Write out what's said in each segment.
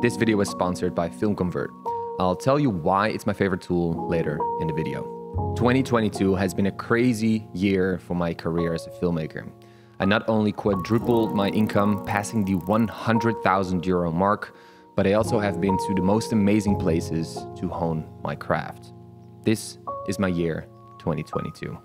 This video is sponsored by FilmConvert. I'll tell you why it's my favorite tool later in the video. 2022 has been a crazy year for my career as a filmmaker. I not only quadrupled my income, passing the 100,000 euro mark, but I also have been to the most amazing places to hone my craft. This is my year 2022.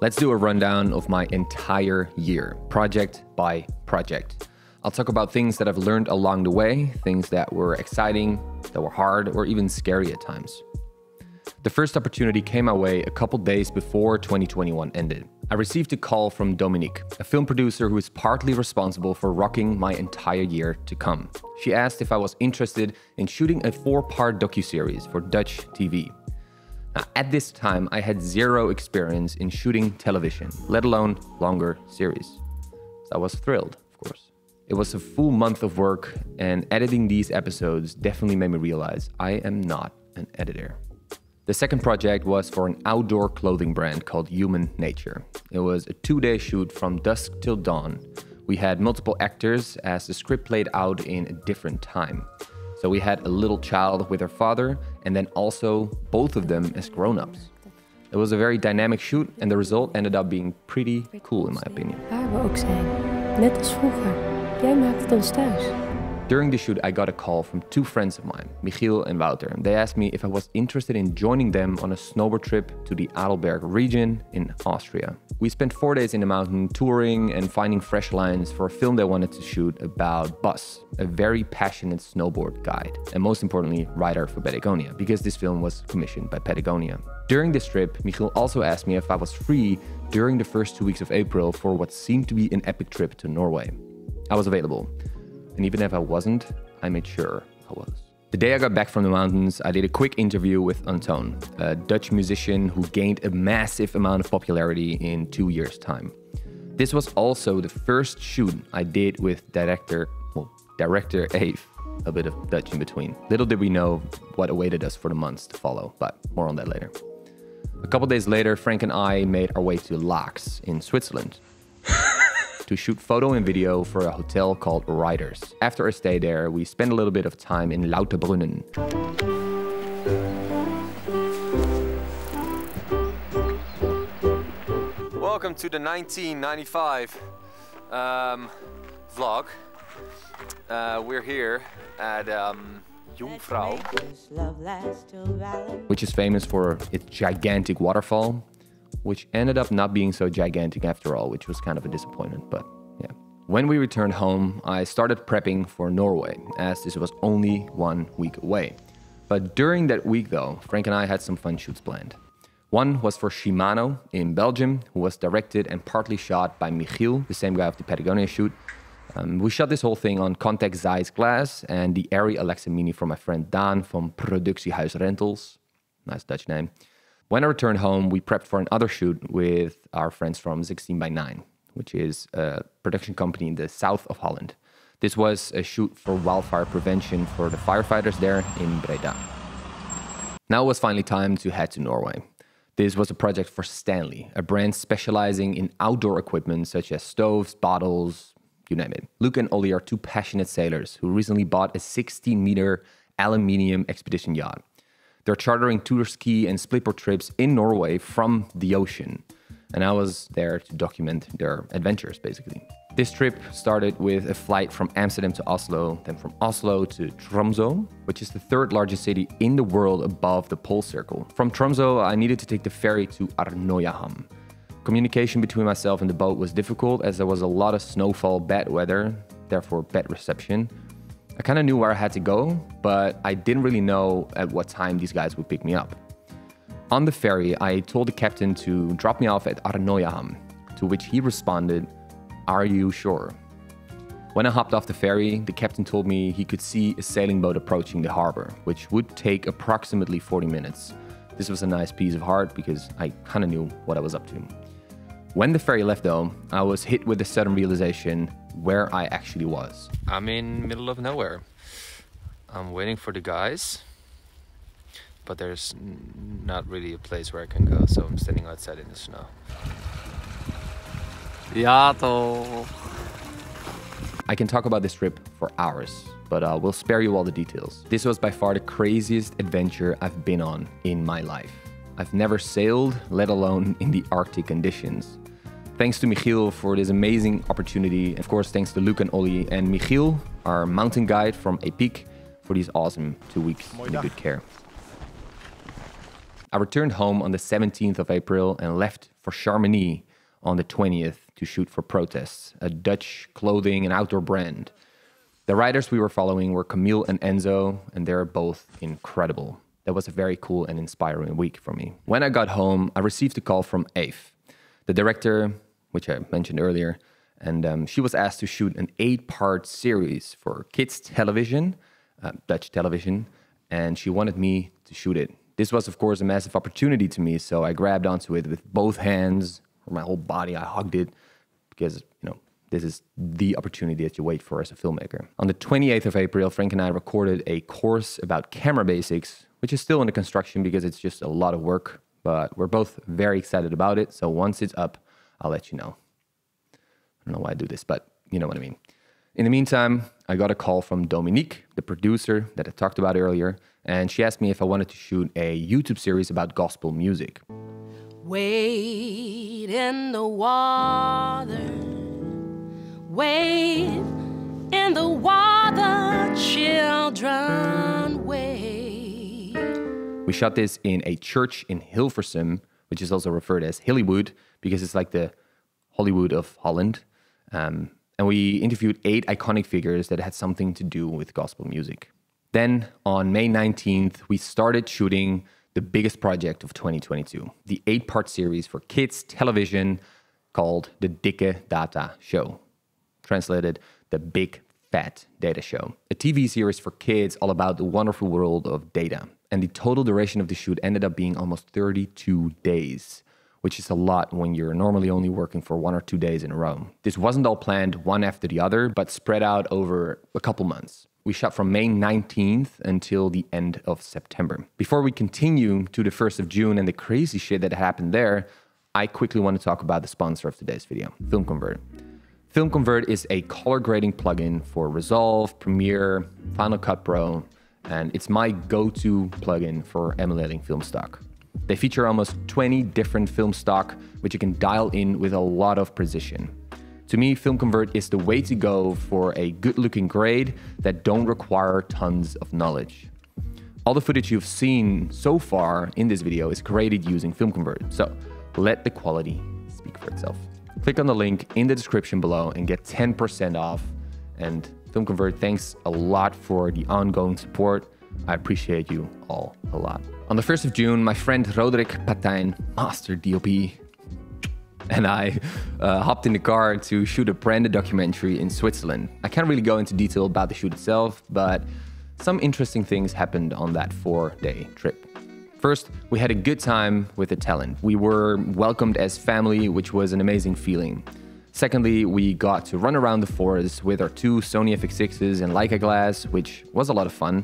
Let's do a rundown of my entire year, project by project. I'll talk about things that I've learned along the way, things that were exciting, that were hard, or even scary at times. The first opportunity came my way a couple days before 2021 ended. I received a call from Dominique, a film producer who is partly responsible for rocking my entire year to come. She asked if I was interested in shooting a 4-part docuseries for Dutch TV. Now, at this time, I had zero experience in shooting television, let alone longer series. So I was thrilled, of course. It was a full month of work, and editing these episodes definitely made me realize I am not an editor. The second project was for an outdoor clothing brand called Human Nature. It was a 2-day shoot from dusk till dawn. We had multiple actors as the script played out in a different time. So we had a little child with her father, and then also both of them as grown-ups. It was a very dynamic shoot, and the result ended up being pretty cool in my opinion. Waar we ook zijn, net als vroeger. Jij maakt het ons thuis. During the shoot, I got a call from 2 friends of mine, Michiel and Wouter. They asked me if I was interested in joining them on a snowboard trip to the Adelberg region in Austria. We spent 4 days in the mountain touring and finding fresh lines for a film they wanted to shoot about Wess, a very passionate snowboard guide, and most importantly, rider for Patagonia, because this film was commissioned by Patagonia. During this trip, Michiel also asked me if I was free during the first 2 weeks of April for what seemed to be an epic trip to Norway. I was available. And even if I wasn't, I made sure I was. The day I got back from the mountains, I did a quick interview with Antoon, a Dutch musician who gained a massive amount of popularity in 2 years' time. This was also the first shoot I did with director Ave, a bit of Dutch in between. Little did we know what awaited us for the months to follow, but more on that later. A couple days later, Frank and I made our way to Laaks in Switzerland to shoot photo and video for a hotel called Riders. After a stay there, we spent a little bit of time in Lauterbrunnen. Welcome to the 1995 vlog. We're here at Jungfrau, which is famous for its gigantic waterfall, which ended up not being so gigantic after all, which was kind of a disappointment, but yeah. When we returned home, I started prepping for Norway, as this was only 1 week away. But during that week though, Frank and I had some fun shoots planned. One was for Shimano in Belgium, who was directed and partly shot by Michiel, the same guy of the Patagonia shoot. We shot this whole thing on Contact Zeiss glass and the Arri Alexa Mini from my friend Daan from Productiehuis Rentals. Nice Dutch name. When I returned home, we prepped for another shoot with our friends from 16:9, which is a production company in the south of Holland. This was a shoot for wildfire prevention for the firefighters there in Breda. Now it was finally time to head to Norway. This was a project for Stanley, a brand specializing in outdoor equipment such as stoves, bottles, you name it. Luke and Ollie are 2 passionate sailors who recently bought a 16-meter aluminium expedition yacht. They're chartering tour ski and splitboard trips in Norway from the ocean. And I was there to document their adventures, basically. This trip started with a flight from Amsterdam to Oslo, then from Oslo to Tromsø, which is the 3rd largest city in the world above the pole circle. From Tromsø, I needed to take the ferry to Arnøyaham. Communication between myself and the boat was difficult as there was a lot of snowfall, bad weather, therefore bad reception. I kind of knew where I had to go, but I didn't really know at what time these guys would pick me up. On the ferry, I told the captain to drop me off at Arnøyaham, to which he responded, "Are you sure?" When I hopped off the ferry, the captain told me he could see a sailing boat approaching the harbor, which would take approximately 40 minutes. This was a nice piece of heart because I kind of knew what I was up to. When the ferry left though, I was hit with the sudden realization where I actually was. I'm in the middle of nowhere. I'm waiting for the guys, but there's not really a place where I can go, so I'm standing outside in the snow. Ja toch. I can talk about this trip for hours, but we'll spare you all the details. This was by far the craziest adventure I've been on in my life. I've never sailed, let alone in the Arctic conditions. Thanks to Michiel for this amazing opportunity. Of course, thanks to Luke and Ollie and Michiel, our mountain guide from Epic, for these awesome 2 weeks in good care. I returned home on the 17th of April and left for Chamonix on the 20th to shoot for Protests, a Dutch clothing and outdoor brand. The riders we were following were Camille and Enzo, and they're both incredible. That was a very cool and inspiring week for me. When I got home, I received a call from Eve, the director, which I mentioned earlier, and she was asked to shoot an 8-part series for kids television, Dutch television, and she wanted me to shoot it. This was, of course, a massive opportunity to me, so I grabbed onto it with both hands, or my whole body. I hugged it because, this is the opportunity that you wait for as a filmmaker. On the 28th of April, Frank and I recorded a course about camera basics, which is still under construction because it's just a lot of work, but we're both very excited about it. So once it's up, I'll let you know. I don't know why I do this, but you know what I mean. In the meantime, I got a call from Dominique, the producer that I talked about earlier, and she asked me if I wanted to shoot a YouTube series about gospel music. Wade in the water, wade in the water, children, wade. We shot this in a church in Hilversum, which is also referred as Hollywood, because it's like the Hollywood of Holland. And we interviewed 8 iconic figures that had something to do with gospel music. Then on May 19th, we started shooting the biggest project of 2022, the 8-part series for kids television called The Dikke Data Show. Translated, The Big Fat Data Show. A TV series for kids all about the wonderful world of data. And the total duration of the shoot ended up being almost 32 days. Which is a lot when you're normally only working for 1 or 2 days in a row. This wasn't all planned one after the other, but spread out over a couple months. We shot from May 19th until the end of September. Before we continue to the 1st of June and the crazy shit that happened there, I quickly want to talk about the sponsor of today's video, FilmConvert. FilmConvert is a color grading plugin for Resolve, Premiere, Final Cut Pro, and it's my go-to plugin for emulating film stock. They feature almost 20 different film stock, which you can dial in with a lot of precision. To me, FilmConvert is the way to go for a good-looking grade that don't require tons of knowledge. All the footage you've seen so far in this video is graded using FilmConvert, so let the quality speak for itself. Click on the link in the description below and get 10% off. And FilmConvert, thanks a lot for the ongoing support. I appreciate you all a lot. On the 1st of June, my friend Roderick Patijn, master DOP, and I hopped in the car to shoot a branded documentary in Switzerland. I can't really go into detail about the shoot itself, but some interesting things happened on that 4-day trip. First, we had a good time with the talent. We were welcomed as family, which was an amazing feeling. Secondly, we got to run around the forest with our 2 Sony FX6s and Leica glass, which was a lot of fun.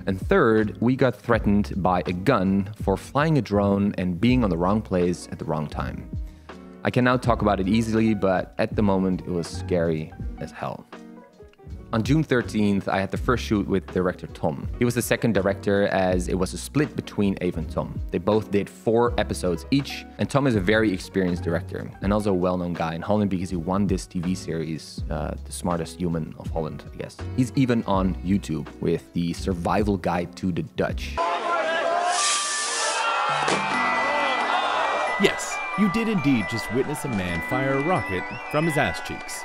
And third, we got threatened by a gun for flying a drone and being on the wrong place at the wrong time. I can now talk about it easily, but at the moment it was scary as hell. On June 13th, I had the first shoot with director Tom. He was the second director as it was a split between Eve and Tom. They both did 4 episodes each, and Tom is a very experienced director and also a well-known guy in Holland because he won this TV series, The Smartest Human of Holland, I guess. He's even on YouTube with the Survival Guide to the Dutch. Yes, you did indeed just witness a man fire a rocket from his ass cheeks.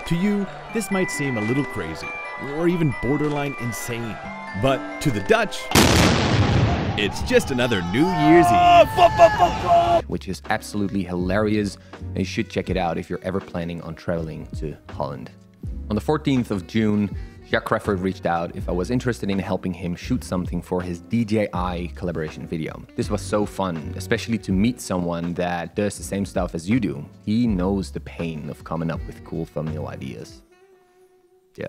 To you, this might seem a little crazy, or even borderline insane. But to the Dutch, it's just another New Year's Eve. Which is absolutely hilarious, and you should check it out if you're ever planning on traveling to Holland. On the 14th of June, Jack Crawford reached out if I was interested in helping him shoot something for his DJI collaboration video. This was so fun, especially to meet someone that does the same stuff as you do. He knows the pain of coming up with cool thumbnail ideas. Yeah.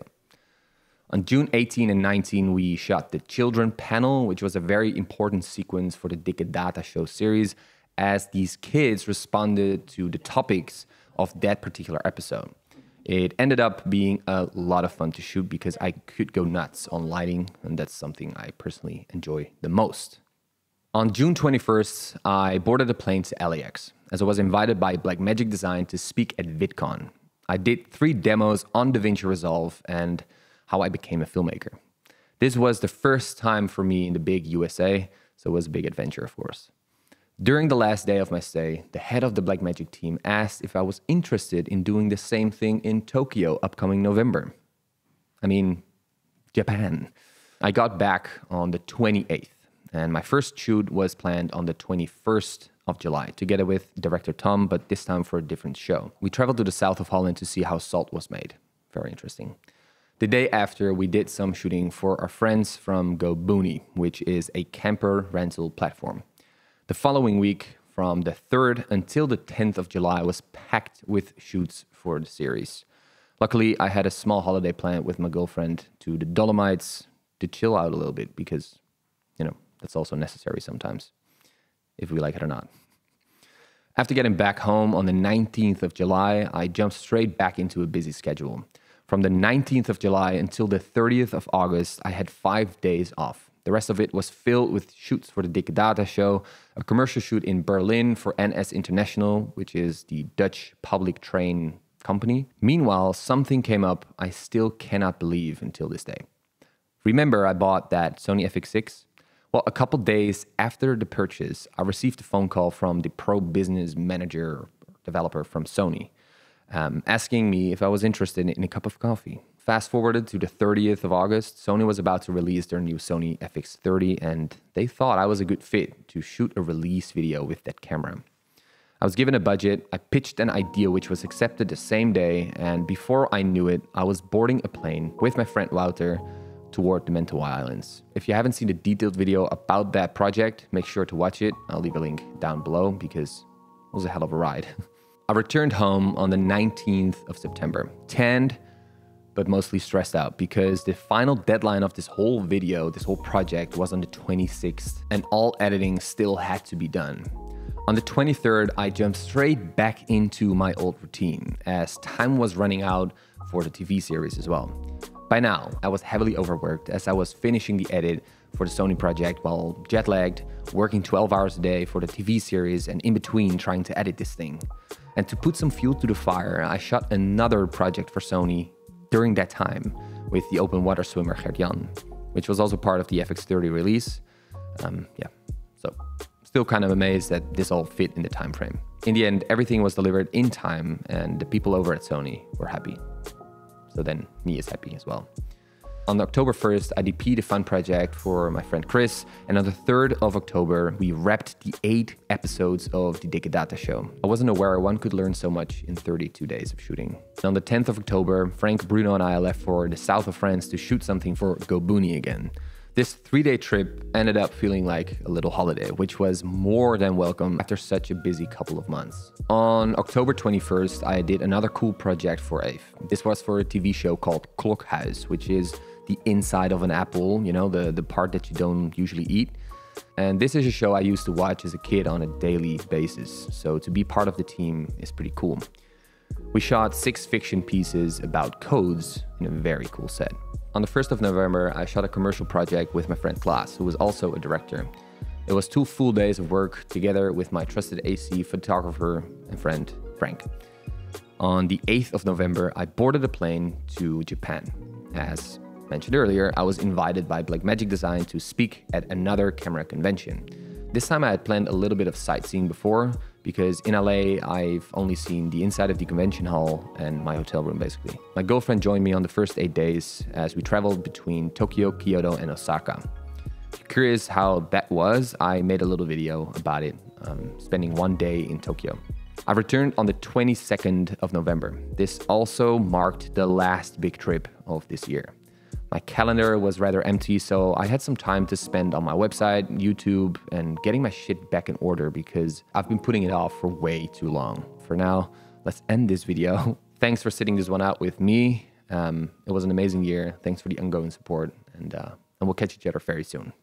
On June 18 and 19, we shot the children panel, which was a very important sequence for the Dikke Data Show series, as these kids responded to the topics of that particular episode. It ended up being a lot of fun to shoot because I could go nuts on lighting, and that's something I personally enjoy the most. On June 21st, I boarded a plane to LAX, as I was invited by Blackmagic Design to speak at VidCon. I did 3 demos on DaVinci Resolve and how I became a filmmaker. This was the first time for me in the big USA, so it was a big adventure, of course. During the last day of my stay, the head of the Blackmagic team asked if I was interested in doing the same thing in Tokyo upcoming November. I mean, Japan. I got back on the 28th, and my first shoot was planned on the 21st of July, together with director Tom, but this time for a different show. We traveled to the south of Holland to see how salt was made. Very interesting. The day after, we did some shooting for our friends from Go Booney, which is a camper rental platform. The following week, from the 3rd until the 10th of July, was packed with shoots for the series. Luckily, I had a small holiday planned with my girlfriend to the Dolomites to chill out a little bit because, you know, that's also necessary sometimes, if we like it or not. After getting back home on the 19th of July, I jumped straight back into a busy schedule. From the 19th of July until the 30th of August, I had 5 days off. The rest of it was filled with shoots for the Dikke Data Show, a commercial shoot in Berlin for NS International, which is the Dutch public train company. Meanwhile, something came up I still cannot believe until this day. Remember, I bought that Sony FX6? Well, a couple days after the purchase, I received a phone call from the pro business manager or developer from Sony, asking me if I was interested in a cup of coffee. Fast forwarded to the 30th of August, Sony was about to release their new Sony FX30, and they thought I was a good fit to shoot a release video with that camera. I was given a budget, I pitched an idea which was accepted the same day, and before I knew it, I was boarding a plane with my friend Wouter toward the Mentawai Islands. If you haven't seen the detailed video about that project, make sure to watch it. I'll leave a link down below because it was a hell of a ride. I returned home on the 19th of September, tanned, but mostly stressed out because the final deadline of this whole video, this whole project, was on the 26th, and all editing still had to be done. On the 23rd, I jumped straight back into my old routine as time was running out for the TV series as well. By now, I was heavily overworked as I was finishing the edit for the Sony project while jet-lagged, working 12 hours a day for the TV series and in between trying to edit this thing. And to put some fuel to the fire, I shot another project for Sony during that time with the open water swimmer Gert-Jan, which was also part of the FX30 release. So still kind of amazed that this all fit in the time frame. In the end, everything was delivered in time and the people over at Sony were happy. So then me is happy as well. On October 1st, I DP'd a fun project for my friend Chris, and on the 3rd of October, we wrapped the 8 episodes of the Dikke Data Show. I wasn't aware one could learn so much in 32 days of shooting. And on the 10th of October, Frank, Bruno, and I left for the south of France to shoot something for Go Booney again. This 3-day trip ended up feeling like a little holiday, which was more than welcome after such a busy couple of months. On October 21st, I did another cool project for AVE. This was for a TV show called Klokhuis, which is the inside of an apple, you know, the part that you don't usually eat. And this is a show I used to watch as a kid on a daily basis. So to be part of the team is pretty cool. We shot 6 fiction pieces about codes in a very cool set. On the 1st of November, I shot a commercial project with my friend Klaas, who was also a director. It was 2 full days of work together with my trusted AC photographer and friend, Frank. On the 8th of November, I boarded a plane to Japan. As mentioned earlier, I was invited by Blackmagic Design to speak at another camera convention. This time I had planned a little bit of sightseeing before, because in LA, I've only seen the inside of the convention hall and my hotel room, basically. My girlfriend joined me on the first 8 days as we traveled between Tokyo, Kyoto, and Osaka. If you're curious how that was, I made a little video about it, spending 1 day in Tokyo. I returned on the 22nd of November. This also marked the last big trip of this year. My calendar was rather empty, so I had some time to spend on my website, YouTube, and getting my shit back in order because I've been putting it off for way too long. For now, let's end this video. Thanks for sitting this one out with me, It was an amazing year. Thanks for the ongoing support, and we'll catch each other very soon.